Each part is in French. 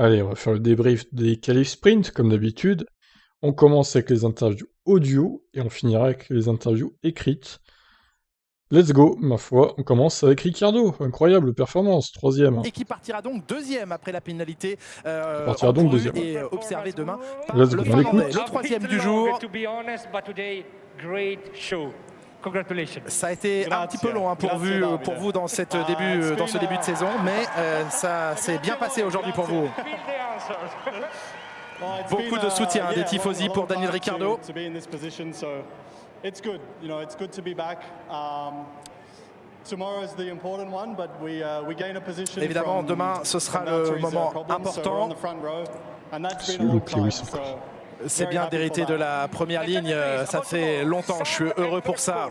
Allez, on va faire le débrief des qualifs sprint, comme d'habitude. On commence avec les interviews audio et on finira avec les interviews écrites. Let's go, ma foi. On commence avec Ricciardo. Incroyable performance, 3e. Et qui partira donc 2e après la pénalité. Partira donc 2e. Et observé demain. Let's go, on l'écoute. Le 3e du jour. Ça a été un petit peu long pour vous dans ce début de saison, mais ça s'est bien passé aujourd'hui pour vous. Beaucoup de soutien des tifosi pour Daniel Ricciardo. Évidemment, demain, ce sera le moment important. C'est bien d'hériter de la première ligne, ça fait longtemps, je suis heureux pour ça.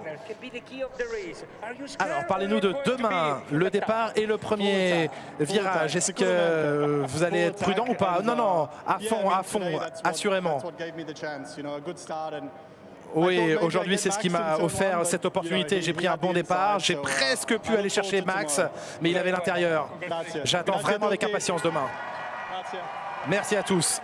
Alors, parlez-nous de demain, le départ et le premier virage. Est-ce que vous allez être prudent ou pas? Non, à fond, assurément. Oui, aujourd'hui, c'est ce qui m'a offert cette opportunité. J'ai pris un bon départ, j'ai presque pu aller chercher Max, mais il avait l'intérieur. J'attends vraiment avec impatience demain. Merci à tous.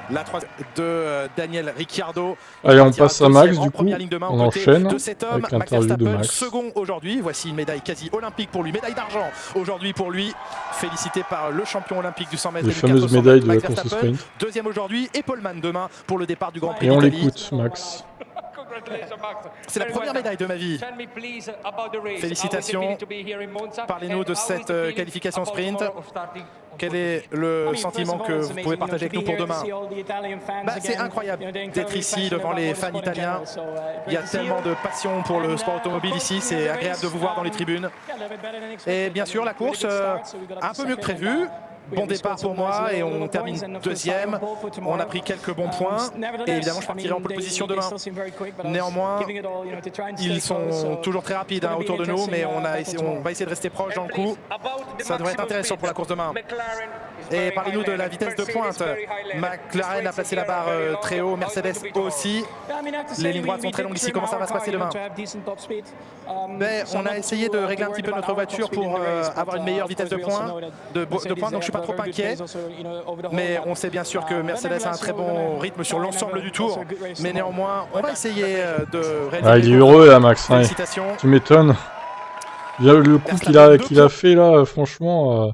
La 3 de Daniel Ricciardo. Allez, on passe à Max, du coup, on enchaîne de cet homme, avec l'interview de Max. Second aujourd'hui, voici une médaille quasi olympique pour lui, médaille d'argent aujourd'hui pour lui, félicité par le champion olympique du 100 mètres. Les fameuses médailles de la course au sprint. Deuxième aujourd'hui, et Poleman demain pour le départ du Grand Prix d'Italie. Et on d'Italie. l'écoute, Max. C'est la première médaille de ma vie. Félicitations. Parlez-nous de cette qualification sprint. Quel est le sentiment que vous pouvez partager avec nous pour demain? C'est incroyable d'être ici devant les fans italiens. Il y a tellement de passion pour le sport automobile ici. C'est agréable de vous voir dans les tribunes. Et bien sûr, la course, un peu mieux que prévu. Bon départ pour moi et on termine deuxième. On a pris quelques bons points et évidemment je partirai en pole position demain. Néanmoins, ils sont toujours très rapides autour de nous, mais on va essayer de rester proche dans le coup. Ça devrait être intéressant pour la course demain. Et parlez-nous de la vitesse de pointe. McLaren a placé la barre très haut, Mercedes aussi. Les lignes droites sont très longues ici. Comment ça va se passer demain? On a essayé de régler un petit peu notre voiture pour avoir une meilleure vitesse de pointe, donc je suis pas trop inquiet, mais on sait bien sûr que Mercedes a un très bon rythme sur l'ensemble du tour, mais néanmoins on va essayer de réaliser. Il est heureux là, Max, hein. Tu m'étonnes. Le coup qu'il a fait là, franchement,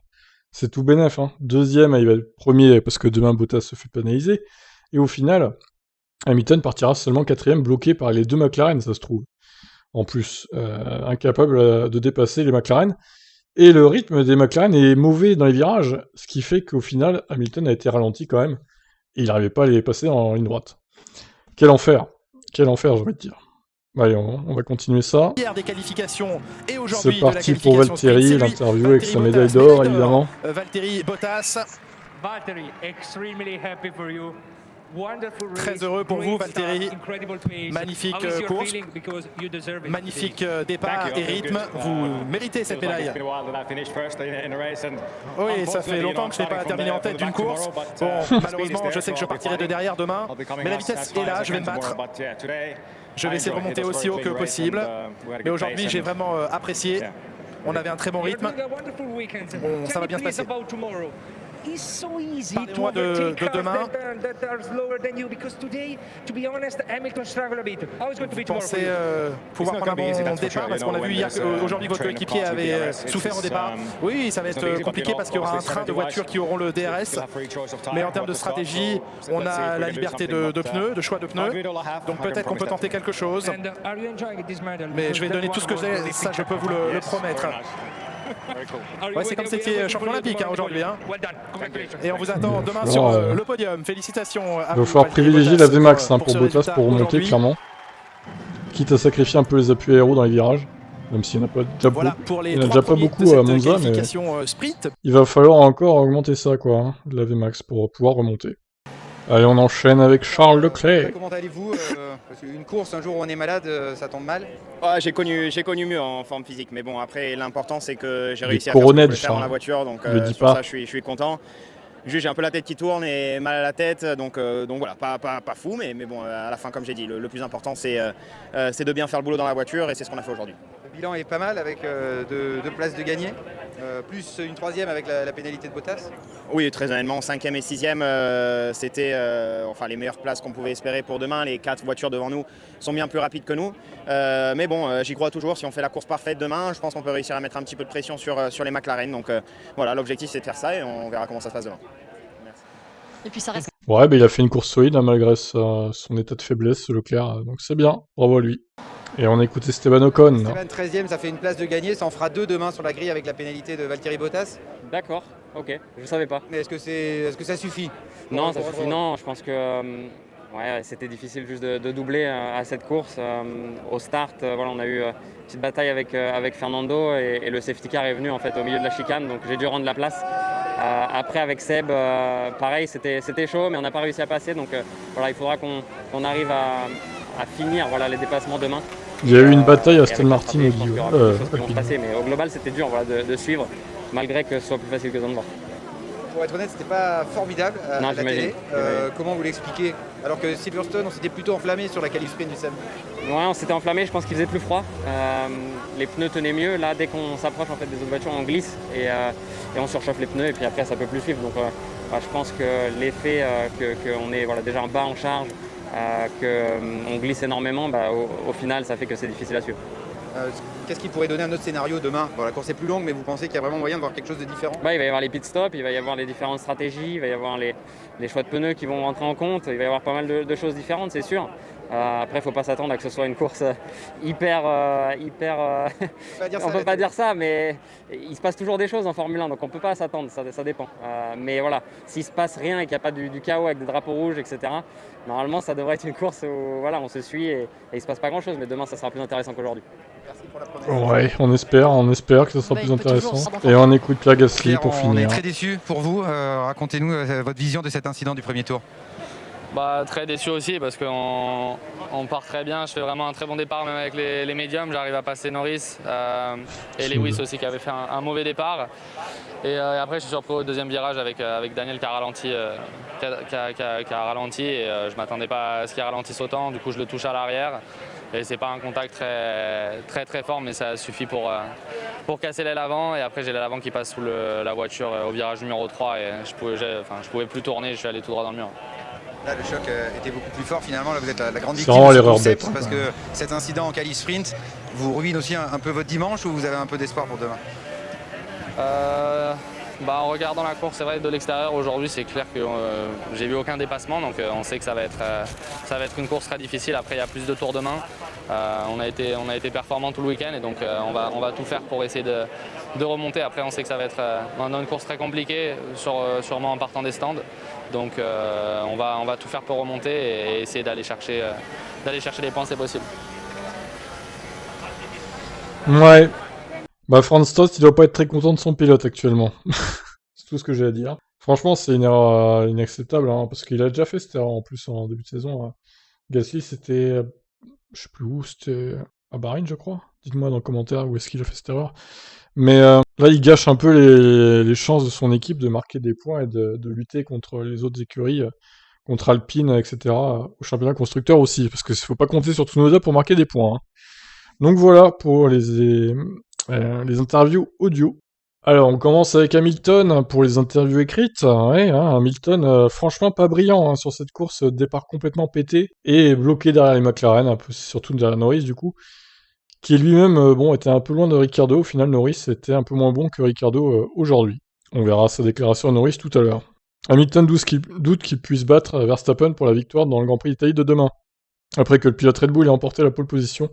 c'est tout bénef, hein. Deuxième, il va être premier parce que demain Bottas se fait pénaliser, et au final Hamilton partira seulement 4e, bloqué par les deux McLaren, ça se trouve. En plus, incapable de dépasser les McLaren. Et le rythme des McLaren est mauvais dans les virages, ce qui fait qu'au final, Hamilton a été ralenti quand même, et il n'arrivait pas à les passer en ligne droite. Quel enfer, j'ai envie de dire. Allez, on va continuer ça. C'est parti pour Valtteri, l'interview avec sa médaille d'or, évidemment. Valtteri Bottas. Très heureux pour vous, Valtteri. Magnifique course, magnifique départ et rythme. Vous méritez cette médaille. Oui, ça fait longtemps que je n'ai pas terminé en tête d'une course. Bon, malheureusement, je sais que je partirai de derrière demain. Mais la vitesse est là, je vais me battre. Je vais essayer de remonter aussi haut que possible. Mais aujourd'hui, j'ai vraiment apprécié. On avait un très bon rythme. Ça va bien se passer. Parlez-moi de demain. Vous pensez pouvoir prendre un bon départ parce qu'on a vu hier qu'aujourd'hui votre coéquipier avait souffert au départ. Oui, ça va être compliqué parce qu'il y aura un train de voitures qui auront le DRS. Mais en termes de stratégie, on a la liberté de pneus, de choix de pneus. Donc peut-être qu'on peut tenter quelque chose. Mais je vais donner tout ce que j'ai, ça je peux vous le promettre. Ouais, c'est comme si c'était champion olympique aujourd'hui. Hein. Et on vous attend demain sur le podium. Félicitations à vous. Il va falloir privilégier la VMAX pour Bottas pour remonter, clairement. Quitte à sacrifier un peu les appuis aéros dans les virages. Même s'il n'y en a déjà pas beaucoup à Monza, mais il va falloir encore augmenter ça, quoi, hein, la VMAX, pour pouvoir remonter. Allez, on enchaîne avec Charles Leclerc. Comment allez-vous? Une course, un jour où on est malade, ça tombe mal? J'ai connu mieux en forme physique, mais bon, après, l'important c'est que j'ai réussi à faire ce que je voulais faire dans la voiture, donc sur ça, je suis content. Juste, j'ai un peu la tête qui tourne et mal à la tête, donc voilà, pas fou, mais bon, à la fin, comme j'ai dit, le plus important, c'est de bien faire le boulot dans la voiture, et c'est ce qu'on a fait aujourd'hui. Le bilan est pas mal avec deux places de gagné, plus une troisième avec la pénalité de Bottas. Oui, très honnêtement, 5e et 6e, c'était enfin, les meilleures places qu'on pouvait espérer pour demain. Les 4 voitures devant nous sont bien plus rapides que nous. Mais bon, j'y crois toujours. Si on fait la course parfaite demain, je pense qu'on peut réussir à mettre un petit peu de pression sur les McLaren. Donc voilà, l'objectif c'est de faire ça et on verra comment ça se passe demain. Merci. Et puis ça reste... Ouais, il a fait une course solide hein, malgré son état de faiblesse, Leclerc. Donc c'est bien, bravo à lui. Et on a écouté Esteban Ocon. Esteban 13e, ça fait une place de gagné, ça en fera 2 demain sur la grille avec la pénalité de Valtteri Bottas. D'accord, ok, je savais pas. Mais est-ce que ça suffit? Non, ça suffit, non, je pense que ouais, c'était difficile juste de doubler à cette course. Au start, voilà, on a eu une petite bataille avec Fernando et le safety car est venu en fait au milieu de la chicane, donc j'ai dû rendre la place. Après avec Seb, pareil, c'était chaud, mais on n'a pas réussi à passer, donc voilà, il faudra qu'on arrive à finir voilà, les dépassements demain. Il y a eu une bataille à Aston Martin et Guillaume. Mais au global, c'était dur voilà, de suivre, malgré que ce soit plus facile que Zandvoort. Pour être honnête, c'était pas formidable à la télé. Comment vous l'expliquez? Alors que Silverstone, on s'était plutôt enflammé sur la qualif sprint du Sam. Ouais, on s'était enflammé, je pense qu'il faisait plus froid. Les pneus tenaient mieux. Là, dès qu'on s'approche en fait, des autres voitures, on glisse et on surchauffe les pneus et puis après ça peut plus suivre. Donc je pense que l'effet qu'on est voilà, déjà bas en charge, qu'on glisse énormément, au final ça fait que c'est difficile à suivre. Qu'est-ce qui pourrait donner un autre scénario demain? Bon, la course est plus longue, mais vous pensez qu'il y a vraiment moyen de voir quelque chose de différent? Il va y avoir les pit stops, il va y avoir les différentes stratégies, il va y avoir les choix de pneus qui vont rentrer en compte, il va y avoir pas mal de choses différentes, c'est sûr. Après, il ne faut pas s'attendre à que ce soit une course hyper... on ne peut pas dire ça, mais il se passe toujours des choses en Formule 1, donc on ne peut pas s'attendre, ça dépend. Mais voilà, s'il ne se passe rien et qu'il n'y a pas du chaos avec des drapeaux rouges, etc., normalement, ça devrait être une course où voilà, on se suit et il ne se passe pas grand-chose, mais demain, ça sera plus intéressant qu'aujourd'hui. Merci pour la première. Ouais, on espère que ça sera plus intéressant. Et on écoute Pierre Gasly pour finir. On est très déçus pour vous. Racontez-nous votre vision de cet incident du premier tour. Très déçu aussi parce qu'on part très bien, je fais vraiment un très bon départ même avec les médiums, j'arrive à passer Norris et Lewis aussi qui avait fait un mauvais départ. Et après je suis surpris au deuxième virage avec Daniel qui a ralenti, et je ne m'attendais pas à ce qu'il ralentisse autant, du coup je le touche à l'arrière. Et c'est pas un contact très fort, mais ça suffit pour casser l'aile avant. Et après j'ai l'aile avant qui passe sous la voiture au virage numéro 3 et je pouvais plus tourner, je suis allé tout droit dans le mur. Là, le choc était beaucoup plus fort. Finalement, là, vous êtes la grande victime de ce concept parce que cet incident en qualif sprint vous ruine aussi un peu votre dimanche ou vous avez un peu d'espoir pour demain? En regardant la course, c'est vrai, de l'extérieur, aujourd'hui, c'est clair que j'ai vu aucun dépassement. Donc, on sait que ça va être une course très difficile. Après, il y a plus de tours demain. On a été performants tout le week-end et donc on va tout faire pour essayer de remonter. Après, on sait que ça va être une course très compliquée, sûrement en partant des stands. Donc on va tout faire pour remonter et essayer d'aller chercher des points, c'est possible. Ouais. Franz Tost, il doit pas être très content de son pilote actuellement. C'est tout ce que j'ai à dire. Franchement, c'est une erreur inacceptable, hein, parce qu'il a déjà fait cette erreur en plus en début de saison. Hein. Gasly, c'était... je sais plus où, c'était à Bahreïn, je crois. Dites-moi dans les commentaires où est-ce qu'il a fait cette erreur. Mais là, il gâche un peu les chances de son équipe de marquer des points et de lutter contre les autres écuries, contre Alpine, etc. Au championnat constructeur aussi, parce qu'il ne faut pas compter sur Tsunoda pour marquer des points. Hein. Donc voilà pour les interviews audio. Alors, on commence avec Hamilton pour les interviews écrites. Ouais, hein, Hamilton, franchement pas brillant hein, sur cette course, départ complètement pété et bloqué derrière les McLaren, un peu, surtout derrière Norris du coup, qui lui-même était un peu loin de Ricciardo. Au final, Norris était un peu moins bon que Ricciardo aujourd'hui. On verra sa déclaration à Norris tout à l'heure. Hamilton doute qu'il puisse battre Verstappen pour la victoire dans le Grand Prix d'Italie de demain, après que le pilote Red Bull ait emporté la pole position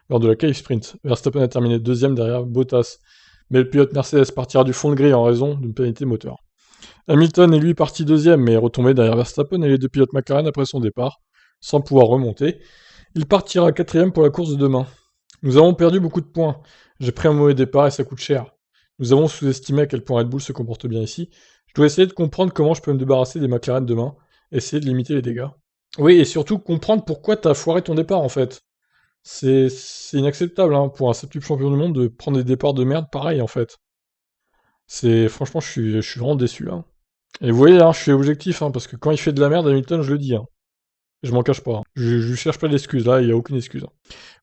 lors de la qualif sprint. Verstappen a terminé deuxième derrière Bottas, mais le pilote Mercedes partira du fond de grille en raison d'une pénalité moteur. Hamilton est lui parti deuxième, mais est retombé derrière Verstappen et les deux pilotes McLaren après son départ, sans pouvoir remonter. Il partira quatrième pour la course de demain. Nous avons perdu beaucoup de points. J'ai pris un mauvais départ et ça coûte cher. Nous avons sous-estimé à quel point Red Bull se comporte bien ici. Je dois essayer de comprendre comment je peux me débarrasser des McLaren demain, essayer de limiter les dégâts. Oui, et surtout comprendre pourquoi t'as foiré ton départ en fait. C'est inacceptable hein, pour un septuple champion du monde de prendre des départs de merde pareil en fait. Franchement, je suis vraiment déçu. Hein. Et vous voyez, hein, je suis objectif, hein, parce que quand il fait de la merde, Hamilton, je le dis. Hein. Je m'en cache pas. Hein. Je cherche pas d'excuses, là, il n'y a aucune excuse. Hein.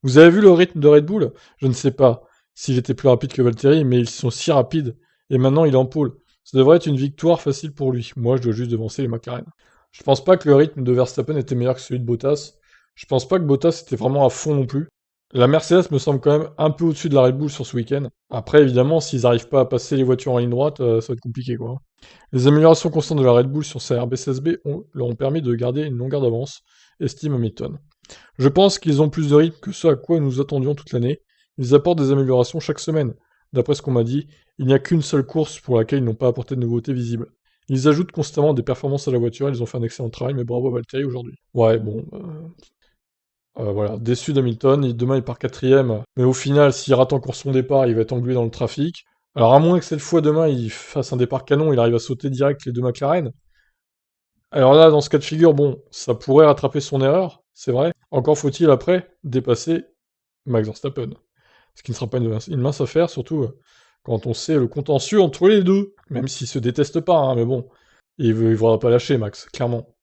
Vous avez vu le rythme de Red Bull? Je ne sais pas. s'il était plus rapide que Valtteri, mais ils sont si rapides, et maintenant il est en pôle. Ça devrait être une victoire facile pour lui. Moi, je dois juste devancer les McLaren. Je pense pas que le rythme de Verstappen était meilleur que celui de Bottas. Je pense pas que Bottas était vraiment à fond non plus. La Mercedes me semble quand même un peu au-dessus de la Red Bull sur ce week-end. Après, évidemment, s'ils n'arrivent pas à passer les voitures en ligne droite, ça va être compliqué, quoi. Les améliorations constantes de la Red Bull sur sa RB16B leur ont permis de garder une longueur d'avance, estime Hamilton. Je pense qu'ils ont plus de rythme que ce à quoi nous attendions toute l'année. Ils apportent des améliorations chaque semaine. D'après ce qu'on m'a dit, il n'y a qu'une seule course pour laquelle ils n'ont pas apporté de nouveautés visibles. Ils ajoutent constamment des performances à la voiture, ils ont fait un excellent travail, mais bravo à Valtteri aujourd'hui. Ouais, bon... voilà, déçu d'Hamilton, demain il part 4ème, mais au final, s'il rate encore son départ, il va être englué dans le trafic. Alors à moins que cette fois demain il fasse un départ canon, il arrive à sauter direct les deux McLaren. Alors là, dans ce cas de figure, bon, ça pourrait rattraper son erreur, c'est vrai. Encore faut-il après dépasser Max Verstappen. Ce qui ne sera pas une mince affaire, surtout quand on sait le contentieux entre les deux. Même s'ils se détestent pas, hein, mais bon, il ne voudra pas lâcher Max, clairement.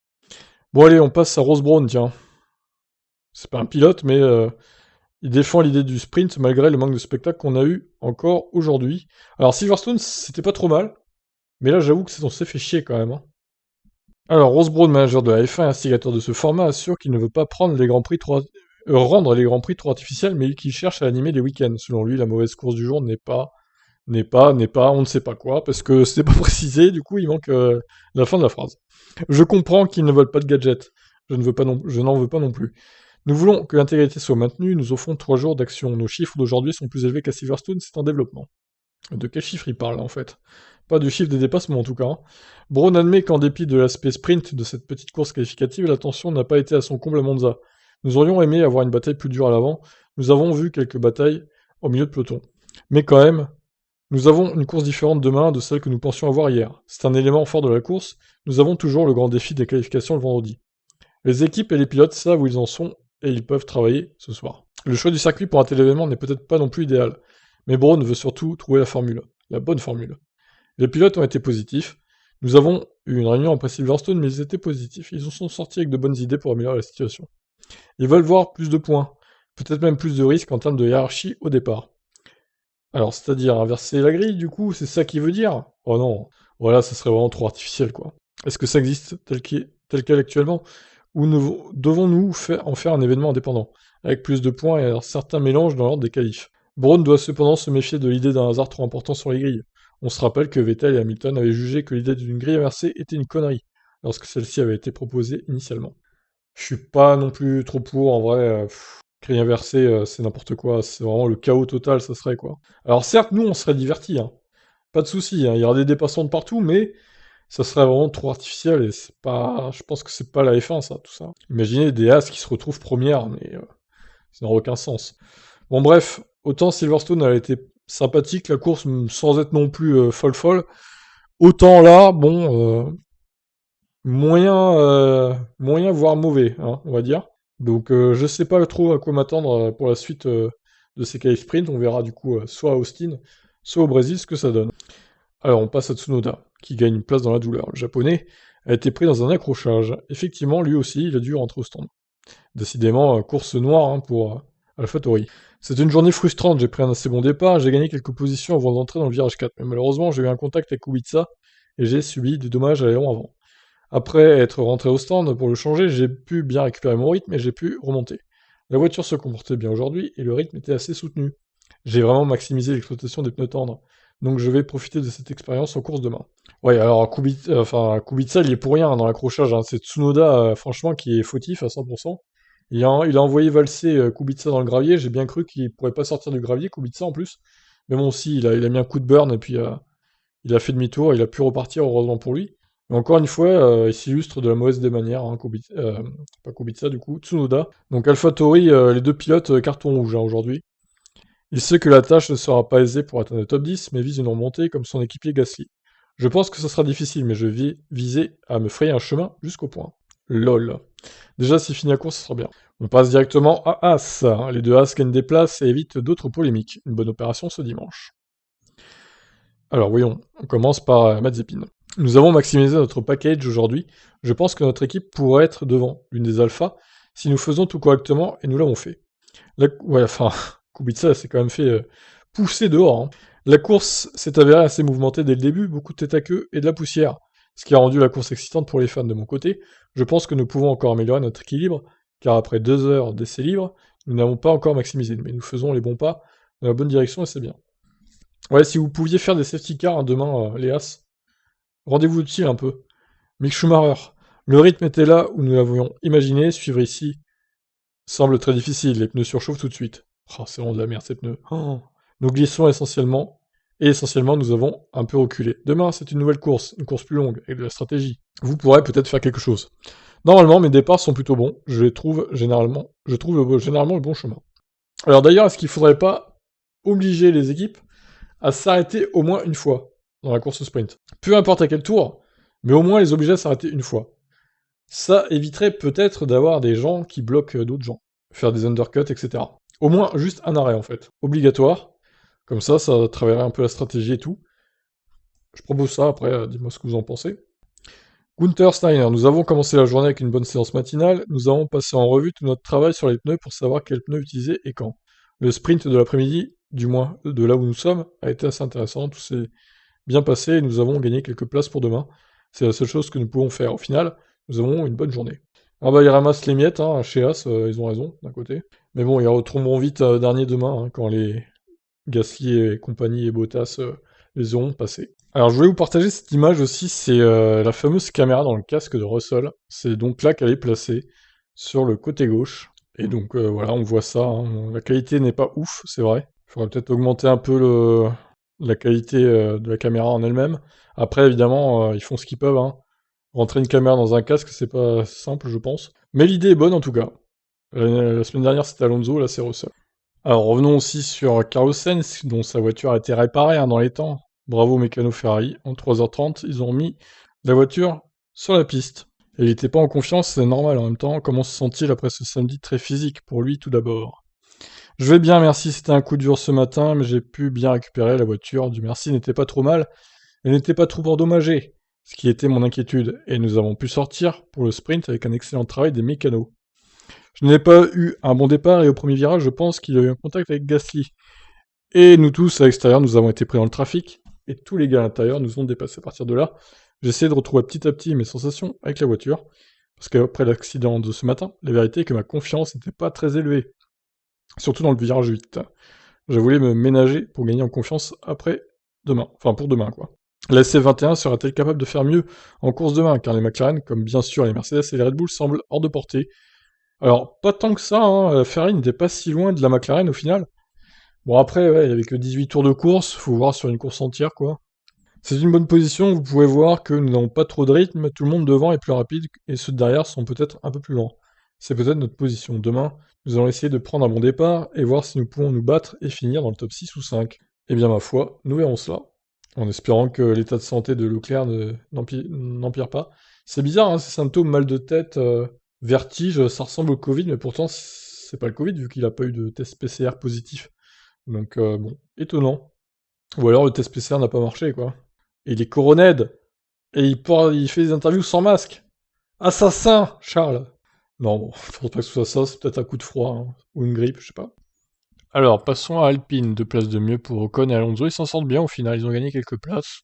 Bon allez, on passe à Ross Brawn, tiens. C'est pas un pilote, mais il défend l'idée du sprint malgré le manque de spectacle qu'on a eu encore aujourd'hui. Alors Silverstone, c'était pas trop mal, mais là j'avoue que on s'est fait chier quand même. Hein. Alors Ross Brawn, manager de la F1 et instigateur de ce format, assure qu'il ne veut pas prendre les grands prix rendre les grands prix trop artificiels, mais qu'il cherche à animer les week-ends. Selon lui, la mauvaise course du jour n'est pas, on ne sait pas quoi, parce que c'était pas précisé, du coup il manque la fin de la phrase. Je comprends qu'ils ne veulent pas de gadgets, je n'en veux pas non plus. Nous voulons que l'intégrité soit maintenue, nous offrons 3 jours d'action. Nos chiffres d'aujourd'hui sont plus élevés qu'à Silverstone, c'est en développement. De quel chiffre il parle, en fait? Pas du chiffre des dépassements, en tout cas. Hein. Brawn admet qu'en dépit de l'aspect sprint de cette petite course qualificative, la tension n'a pas été à son comble à Monza. Nous aurions aimé avoir une bataille plus dure à l'avant, nous avons vu quelques batailles au milieu de peloton. Mais quand même, nous avons une course différente demain de celle que nous pensions avoir hier. C'est un élément fort de la course, nous avons toujours le grand défi des qualifications le vendredi. Les équipes et les pilotes savent où ils en sont, et ils peuvent travailler ce soir. Le choix du circuit pour un tel événement n'est peut-être pas non plus idéal, mais Brawn veut surtout trouver la bonne formule. Les pilotes ont été positifs, nous avons eu une réunion après Silverstone, mais ils étaient positifs, ils en sont sortis avec de bonnes idées pour améliorer la situation. Ils veulent voir plus de points, peut-être même plus de risques en termes de hiérarchie au départ. Alors, c'est-à-dire inverser la grille, du coup, c'est ça qu'il veut dire? Oh non, voilà, ça serait vraiment trop artificiel, quoi. Est-ce que ça existe tel quel actuellement? Ou devons-nous en faire un événement indépendant, avec plus de points et certains mélanges dans l'ordre des qualifs? Brawn doit cependant se méfier de l'idée d'un hasard trop important sur les grilles. On se rappelle que Vettel et Hamilton avaient jugé que l'idée d'une grille inversée était une connerie, lorsque celle-ci avait été proposée initialement. Je suis pas non plus trop pour, en vrai, grille inversée, c'est n'importe quoi, c'est vraiment le chaos total, ça serait quoi. Alors certes, nous, on serait divertis, hein. Pas de soucis, hein. Il y aurait des dépassements de partout, mais... ça serait vraiment trop artificiel et c'est pas... je pense que c'est pas la F1 ça, tout ça. Imaginez des As qui se retrouvent première, mais ça n'a aucun sens. Bon bref, autant Silverstone a été sympathique, la course sans être non plus folle, autant là, bon, moyen voire mauvais, hein, on va dire. Donc je sais pas trop à quoi m'attendre pour la suite de ces qualifs sprint, on verra du coup soit à Austin, soit au Brésil ce que ça donne. Alors on passe à Tsunoda, qui gagne une place dans la douleur. Le japonais a été pris dans un accrochage. Effectivement, lui aussi, il a dû rentrer au stand. Décidément, course noire hein, pour AlphaTauri. C'est une journée frustrante, j'ai pris un assez bon départ, j'ai gagné quelques positions avant d'entrer dans le virage 4, mais malheureusement j'ai eu un contact avec Kubica et j'ai subi des dommages à l'aileron avant. Après être rentré au stand pour le changer, j'ai pu bien récupérer mon rythme et j'ai pu remonter. La voiture se comportait bien aujourd'hui et le rythme était assez soutenu. J'ai vraiment maximisé l'exploitation des pneus tendres. Donc je vais profiter de cette expérience en course demain. Ouais, alors Kubica, il est pour rien dans l'accrochage. Hein. C'est Tsunoda, franchement, qui est fautif à 100%. Il a envoyé valser Kubica dans le gravier. J'ai bien cru qu'il pourrait pas sortir du gravier, Kubica en plus. Mais bon, si, il a mis un coup de burn et puis il a fait demi-tour. Il a pu repartir, heureusement pour lui. Mais encore une fois, il s'illustre de la mauvaise des manières. Hein, pas Kubica du coup, Tsunoda. Donc AlphaTauri, les deux pilotes carton rouge hein, aujourd'hui. Il sait que la tâche ne sera pas aisée pour atteindre le top 10, mais vise une remontée comme son équipier Gasly. Je pense que ce sera difficile, mais je vais viser à me frayer un chemin jusqu'au point. LOL. Déjà, s'il finit la course, ce sera bien. On passe directement à As. Les deux As gagnent des places et évitent d'autres polémiques. Une bonne opération ce dimanche. Alors voyons, on commence par Mazepin. Nous avons maximisé notre package aujourd'hui. Je pense que notre équipe pourrait être devant l'une des alphas si nous faisons tout correctement, et nous l'avons fait. Kubica s'est quand même fait poussé dehors. Hein. La course s'est avérée assez mouvementée dès le début, beaucoup de tête à queue et de la poussière, ce qui a rendu la course excitante pour les fans de mon côté. Je pense que nous pouvons encore améliorer notre équilibre, car après 2 heures d'essais libres, nous n'avons pas encore maximisé, mais nous faisons les bons pas dans la bonne direction et c'est bien. Ouais, si vous pouviez faire des safety cars demain, les As, rendez-vous utile un peu. Mick Schumacher, le rythme était là où nous l'avions imaginé, suivre ici semble très difficile, les pneus surchauffent tout de suite. Oh, c'est vraiment de la merde ces pneus. Oh. Nous glissons essentiellement, et essentiellement nous avons un peu reculé. Demain c'est une nouvelle course, une course plus longue, avec de la stratégie. Vous pourrez peut-être faire quelque chose. Normalement mes départs sont plutôt bons, je trouve généralement le bon chemin. Alors d'ailleurs, est-ce qu'il faudrait pas obliger les équipes à s'arrêter au moins une fois dans la course sprint? Peu importe à quel tour, mais au moins les obliger à s'arrêter une fois. Ça éviterait peut-être d'avoir des gens qui bloquent d'autres gens, faire des undercuts, etc. Au moins juste un arrêt en fait, obligatoire, comme ça travaillerait un peu la stratégie et tout. Je propose ça, après dis-moi ce que vous en pensez. Gunther Steiner, nous avons commencé la journée avec une bonne séance matinale, nous avons passé en revue tout notre travail sur les pneus pour savoir quels pneus utiliser et quand. Le sprint de l'après-midi, du moins de là où nous sommes, a été assez intéressant, tout s'est bien passé et nous avons gagné quelques places pour demain. C'est la seule chose que nous pouvons faire. Au final, nous avons une bonne journée. Ah bah ils ramassent les miettes, hein, chez As, ils ont raison, d'un côté. Mais bon, ils retomberont vite dernier demain, hein, quand les Gasly et compagnie et Bottas les auront passés. Alors je voulais vous partager cette image aussi, c'est la fameuse caméra dans le casque de Russell. C'est donc là qu'elle est placée, sur le côté gauche. Et donc voilà, on voit ça, hein. La qualité n'est pas ouf, c'est vrai. Il faudrait peut-être augmenter un peu la qualité de la caméra en elle-même. Après, évidemment, ils font ce qu'ils peuvent, hein. Rentrer une caméra dans un casque, c'est pas simple, je pense. Mais l'idée est bonne, en tout cas. La semaine dernière, c'était Alonso, là, c'est Russell. Alors, revenons aussi sur Carlos Sainz, dont sa voiture a été réparée dans les temps. Bravo mécano Ferrari. En 3h30, ils ont mis la voiture sur la piste. Et il n'était pas en confiance, c'est normal en même temps. Comment se sent-il après ce samedi très physique pour lui, tout d'abord? Je vais bien, merci, c'était un coup dur ce matin, mais j'ai pu bien récupérer la voiture. Dieu merci, n'était pas trop mal. Elle n'était pas trop endommagée, ce qui était mon inquiétude. Et nous avons pu sortir pour le sprint avec un excellent travail des mécanos. Je n'ai pas eu un bon départ et au premier virage, je pense qu'il y a eu un contact avec Gasly. Et nous tous, à l'extérieur, nous avons été pris dans le trafic. Et tous les gars à l'intérieur nous ont dépassés. À partir de là, j'essaie de retrouver petit à petit mes sensations avec la voiture. Parce qu'après l'accident de ce matin, la vérité est que ma confiance n'était pas très élevée. Surtout dans le virage 8. Je voulais me ménager pour gagner en confiance après demain. Enfin, pour demain, quoi. La SF21 sera-t-elle capable de faire mieux en course demain? Car les McLaren, comme bien sûr les Mercedes et les Red Bull, semblent hors de portée. Alors, pas tant que ça, hein. Ferrari n'était pas si loin de la McLaren au final. Bon, après, ouais, il n'y avait que 18 tours de course, faut voir sur une course entière, quoi. C'est une bonne position, vous pouvez voir que nous n'avons pas trop de rythme, tout le monde devant est plus rapide, et ceux derrière sont peut-être un peu plus lents. C'est peut-être notre position. Demain, nous allons essayer de prendre un bon départ, et voir si nous pouvons nous battre et finir dans le top 6 ou 5. Eh bien, ma foi, nous verrons cela. En espérant que l'état de santé de Leclerc n'empire pas. C'est bizarre, hein, ces symptômes, mal de tête, vertige, ça ressemble au Covid, mais pourtant, c'est pas le Covid, vu qu'il n'a pas eu de test PCR positif. Donc, bon, étonnant. Ou alors le test PCR n'a pas marché, quoi. Et il est coronède. Et il fait des interviews sans masque. Assassin, Charles. Non, bon, je pense pas que ce soit ça, c'est peut-être un coup de froid, hein, ou une grippe, je sais pas. Alors, passons à Alpine, 2 places de mieux pour Ocon et Alonso, ils s'en sortent bien au final, ils ont gagné quelques places.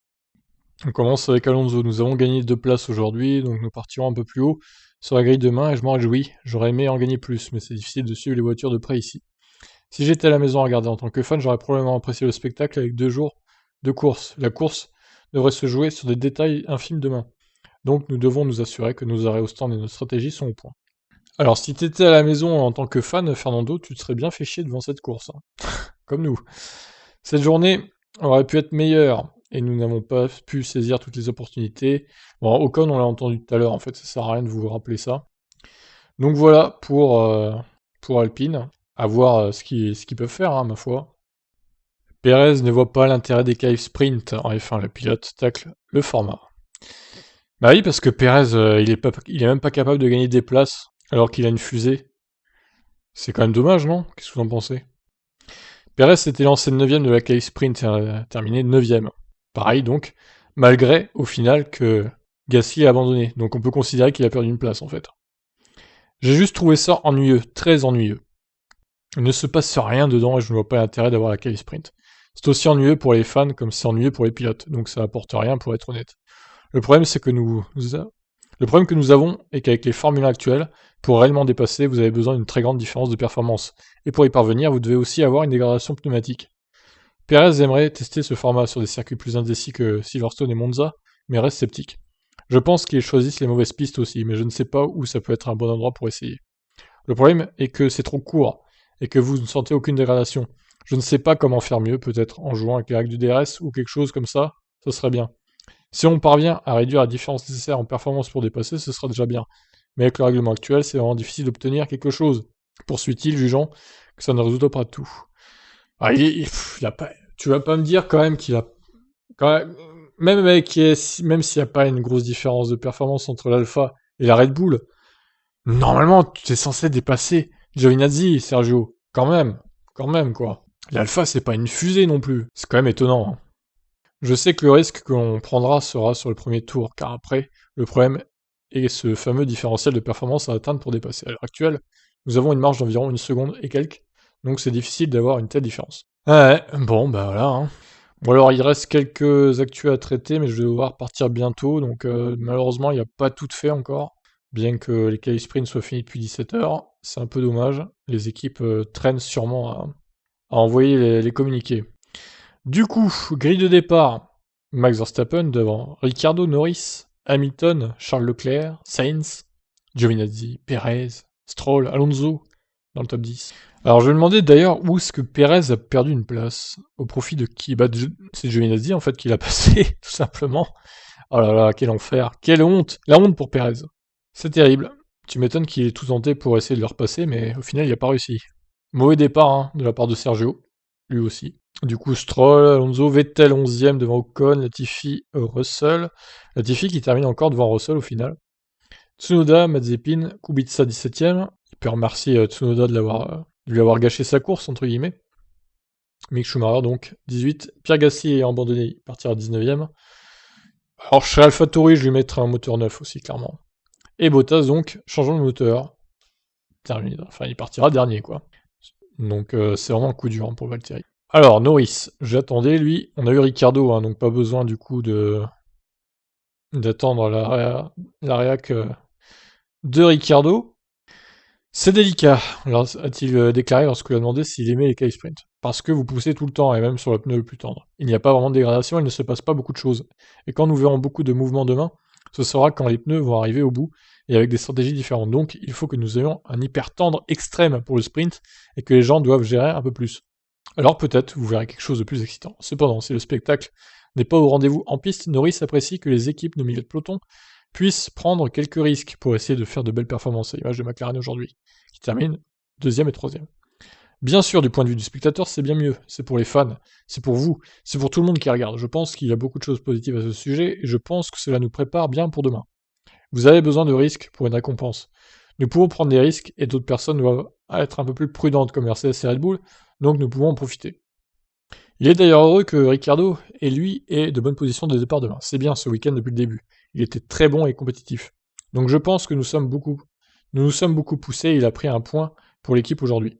On commence avec Alonso, nous avons gagné 2 places aujourd'hui, donc nous partirons un peu plus haut sur la grille demain, et je m'en réjouis, j'aurais aimé en gagner plus, mais c'est difficile de suivre les voitures de près ici. Si j'étais à la maison à regarder en tant que fan, j'aurais probablement apprécié le spectacle avec 2 jours de course. La course devrait se jouer sur des détails infimes demain. Donc nous devons nous assurer que nos arrêts au stand et notre stratégie sont au point. Alors si t'étais à la maison en tant que fan, Fernando, tu te serais bien fait chier devant cette course. Hein. Comme nous. Cette journée aurait pu être meilleure, et nous n'avons pas pu saisir toutes les opportunités. Bon, Ocon, on l'a entendu tout à l'heure, en fait, ça sert à rien de vous rappeler ça. Donc voilà pour Alpine. À voir ce qu'ils peuvent faire, hein, ma foi. Pérez ne voit pas l'intérêt des qualifs sprint en F1, le pilote tacle le format. Bah oui, parce que Pérez, il est même pas capable de gagner des places alors qu'il a une fusée. C'est quand même dommage, non? Qu'est-ce que vous en pensez? Pérez s'était lancé 9ème de la qualif sprint et a terminé 9ème. Pareil donc, malgré au final que Gasly a abandonné. Donc on peut considérer qu'il a perdu une place en fait. J'ai juste trouvé ça ennuyeux, très ennuyeux. Il ne se passe rien dedans et je ne vois pas l'intérêt d'avoir la qualif sprint. C'est aussi ennuyeux pour les fans comme c'est ennuyeux pour les pilotes, donc ça apporte rien pour être honnête. Le problème que nous avons est qu'avec les formules actuelles, pour réellement dépasser, vous avez besoin d'une très grande différence de performance. Et pour y parvenir, vous devez aussi avoir une dégradation pneumatique. Perez aimerait tester ce format sur des circuits plus indécis que Silverstone et Monza, mais reste sceptique. Je pense qu'ils choisissent les mauvaises pistes aussi, mais je ne sais pas où ça peut être un bon endroit pour essayer. Le problème est que c'est trop court, et que vous ne sentez aucune dégradation. Je ne sais pas comment faire mieux, peut-être en jouant avec les règles du DRS ou quelque chose comme ça serait bien. Si on parvient à réduire la différence nécessaire en performance pour dépasser, ce sera déjà bien. Mais avec le règlement actuel, c'est vraiment difficile d'obtenir quelque chose, poursuit-il, jugeant que ça ne résout pas tout. Ah, tu vas pas me dire quand même qu'il a... Même s'il n'y a pas une grosse différence de performance entre l'Alpha et la Red Bull, normalement, tu es censé dépasser Giovinazzi, Sergio. Quand même, quoi. L'Alpha, c'est pas une fusée non plus. C'est quand même étonnant. Hein. Je sais que le risque qu'on prendra sera sur le premier tour, car après, le problème est ce fameux différentiel de performance à atteindre pour dépasser. À l'heure actuelle, nous avons une marge d'environ 1 seconde et quelques, donc c'est difficile d'avoir une telle différence. Ouais, bon, bah voilà. Hein. Bon alors, il reste quelques actus à traiter, mais je vais devoir partir bientôt, donc malheureusement, il n'y a pas tout fait encore. Bien que les qualifs sprint soient finis depuis 17h, c'est un peu dommage. Les équipes traînent sûrement à envoyer les communiqués. Du coup, grille de départ, Max Verstappen devant Ricciardo, Norris, Hamilton, Charles Leclerc, Sainz, Giovinazzi, Perez, Stroll, Alonso dans le top 10. Alors je me demandais d'ailleurs où est-ce que Perez a perdu une place, au profit de qui? C'est Giovinazzi en fait qui l'a passé, tout simplement. Oh là là, quel enfer, quelle honte, la honte pour Perez. C'est terrible, tu m'étonnes qu'il ait tout tenté pour essayer de le repasser, mais au final il n'a pas réussi. Mauvais départ hein, de la part de Sergio, lui aussi. Du coup, Stroll, Alonso, Vettel 11ème devant Ocon, Latifi, Russell. Latifi qui termine encore devant Russell au final. Tsunoda, Mazepin, Kubica 17ème. Il peut remercier Tsunoda de lui avoir gâché sa course, entre guillemets. Mick Schumacher donc, 18. Pierre Gasly ayant abandonné, il partira 19ème. Alors chez AlphaTauri, je lui mettrai un moteur neuf aussi, clairement. Et Bottas donc, changeant de moteur. Terminé. Enfin, il partira dernier, quoi. Donc c'est vraiment un coup dur hein, pour Valtteri. Alors, Norris, j'attendais, lui. On a eu Ricciardo, hein, donc pas besoin du coup d'attendre la réac de Ricciardo. C'est délicat, a-t-il déclaré lorsqu'on lui a demandé s'il aimait les qualifs sprint. Parce que vous poussez tout le temps, et même sur le pneu le plus tendre. Il n'y a pas vraiment de dégradation, il ne se passe pas beaucoup de choses. Et quand nous verrons beaucoup de mouvements demain, ce sera quand les pneus vont arriver au bout, et avec des stratégies différentes. Donc, il faut que nous ayons un hyper tendre extrême pour le sprint, et que les gens doivent gérer un peu plus. Alors peut-être vous verrez quelque chose de plus excitant. Cependant, si le spectacle n'est pas au rendez-vous en piste, Norris apprécie que les équipes de milieu de peloton puissent prendre quelques risques pour essayer de faire de belles performances à l'image de McLaren aujourd'hui, qui termine 2e et 3e. Bien sûr, du point de vue du spectateur, c'est bien mieux. C'est pour les fans, c'est pour vous, c'est pour tout le monde qui regarde. Je pense qu'il y a beaucoup de choses positives à ce sujet, et je pense que cela nous prépare bien pour demain. Vous avez besoin de risques pour une récompense. Nous pouvons prendre des risques, et d'autres personnes doivent être un peu plus prudentes comme Mercedes et Red Bull, donc nous pouvons en profiter. Il est d'ailleurs heureux que Ricciardo et lui aient de bonnes positions de départ demain. C'est bien ce week-end depuis le début. Il était très bon et compétitif. Donc je pense que nous nous sommes beaucoup poussés et il a pris un point pour l'équipe aujourd'hui.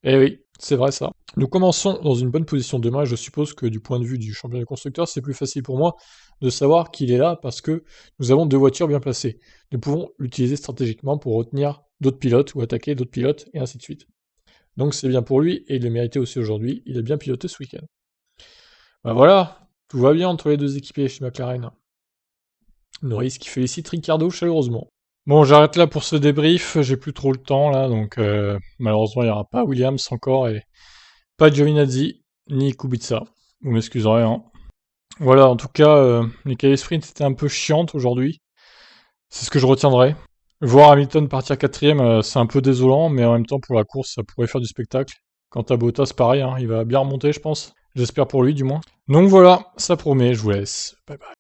Eh oui, c'est vrai ça. Nous commençons dans une bonne position demain et je suppose que du point de vue du championnat de constructeurs, c'est plus facile pour moi de savoir qu'il est là parce que nous avons 2 voitures bien placées. Nous pouvons l'utiliser stratégiquement pour retenir d'autres pilotes ou attaquer d'autres pilotes et ainsi de suite. Donc c'est bien pour lui, et il l'a mérité aussi aujourd'hui, il a bien piloté ce week-end. Bah voilà, tout va bien entre les 2 équipiers chez McLaren. Norris qui félicite Ricciardo chaleureusement. Bon, j'arrête là pour ce débrief, j'ai plus trop le temps là, donc malheureusement il n'y aura pas Williams encore, et pas Giovinazzi, ni Kubica. Vous m'excuserez, hein. Voilà, en tout cas, les qualifs sprint étaient un peu chiantes aujourd'hui. C'est ce que je retiendrai. Voir Hamilton partir 4ème, c'est un peu désolant, mais en même temps, pour la course, ça pourrait faire du spectacle. Quant à Bottas, pareil, hein, il va bien remonter, je pense. J'espère pour lui, du moins. Donc voilà, ça promet, je vous laisse. Bye bye.